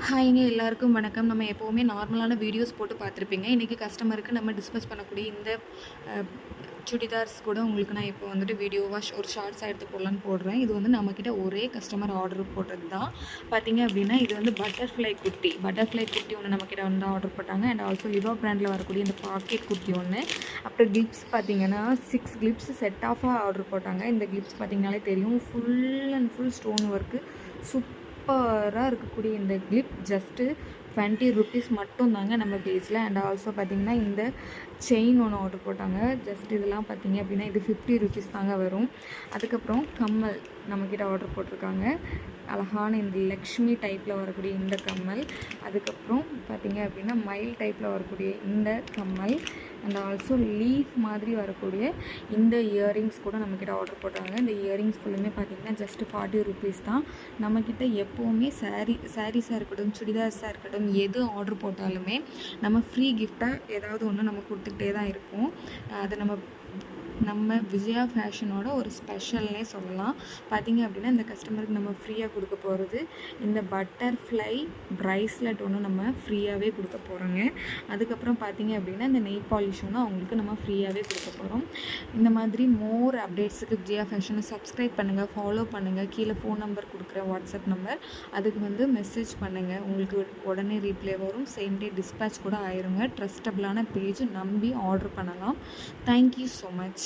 ஹாய்ங்க எல்லாருக்கும் வணக்கம். நம்ம எப்போவுமே நார்மலான வீடியோஸ் போட்டு பார்த்துருப்பீங்க. இன்றைக்கி கஸ்டமருக்கு நம்ம டிஸ்கஸ் பண்ணக்கூடிய இந்த சுடிதார்ஸ் கூட உங்களுக்கு நான் இப்போ வந்துட்டு வீடியோவாக ஒரு ஷார்ட்ஸாக எடுத்து போடலான்னு போடுறேன். இது வந்து நம்மக்கிட்ட ஒரே கஸ்டமர் ஆர்டர் போட்டது தான். பார்த்தீங்க அப்படின்னா இது வந்து பட்டர்ஃப்ளை குர்த்தி ஒன்று நம்மக்கிட்ட வந்து ஆர்டர் போட்டாங்க. அண்ட் ஆல்சோ லிவா பிராண்டில் வரக்கூடிய இந்த பாக்கெட் குர்த்தி ஒன்று. அப்புறம் கிளிப்ஸ் பார்த்தீங்கன்னா 6 கிளிப்ஸ் செட் ஆஃபாக ஆர்டர் போட்டாங்க. இந்த கிளிப்ஸ் பார்த்தீங்கனாலே தெரியும், full and full stone work சூப்பராக இருக்கக்கூடிய இந்த கிளிப் ஜஸ்ட்டு 20 ருபீஸ் மட்டும் தாங்க நம்ம பேஸில். அண்ட் ஆல்சோ பார்த்திங்கன்னா இந்த செயின் ஒன்று ஆர்டர் போட்டாங்க. ஜஸ்ட் இதெல்லாம் பார்த்திங்க அப்படின்னா இது 50 ருபீஸ் தாங்க வரும். அதுக்கப்புறம் கம்மல் நம்மக்கிட்ட ஆர்டர் போட்டிருக்காங்க. அழகான இந்த லக்ஷ்மி டைப்பில் வரக்கூடிய இந்த கம்மல். அதுக்கப்புறம் பார்த்திங்க அப்படின்னா மயில் டைப்பில் வரக்கூடிய இந்த கம்மல். அண்ட் ஆல்சோ லீஃப் மாதிரி வரக்கூடிய இந்த இயரிங்ஸ் கூட நம்மக்கிட்ட ஆர்டர் போட்டாங்க. இந்த இயரிங்ஸ் ஃபுல்லுமே பார்த்திங்கன்னா ஜஸ்ட் 40 ருபீஸ் தான். நம்மக்கிட்ட எப்போவுமே சாரீஸாக இருக்கட்டும், சுடிதார்ஸாக இருக்கட்டும், எது ஆர்டர் போட்டாலுமே நம்ம ஃப்ரீ கிஃப்டாக ஏதாவது ஒன்று நம்ம கொடுத்துக்கிட்டே தான் இருப்போம். அது நம்ம விஜயா ஃபேஷனோட ஒரு ஸ்பெஷல்னே சொல்லலாம். பார்த்திங்க அப்படின்னா இந்த கஸ்டமருக்கு நம்ம ஃப்ரீயாக கொடுக்க போகிறது இந்த பட்டர்ஃப்ளை ப்ரைஸ்லெட் ஒன்று நம்ம ஃப்ரீயாகவே கொடுக்க போகிறோங்க. அதுக்கப்புறம் பார்த்திங்க அப்படின்னா இந்த நெயில் பாலிஷ் ஒன்று அவங்களுக்கு நம்ம ஃப்ரீயாகவே கொடுக்க போகிறோம். இந்த மாதிரி மோர் அப்டேட்ஸுக்கு விஜயா ஃபேஷனை சப்ஸ்கிரைப் பண்ணுங்கள், ஃபாலோ பண்ணுங்கள். கீழே ஃபோன் நம்பர் கொடுக்குறேன், வாட்ஸ்அப் நம்பர், அதுக்கு வந்து மெசேஜ் பண்ணுங்கள். உங்களுக்கு உடனே ரீப்ளே வரும். சேம் டே டிஸ்பேச் கூட ஆயிருங்க. ட்ரஸ்டபிளான பேஜ், நம்பி ஆர்டர் பண்ணலாம். Thank you so much.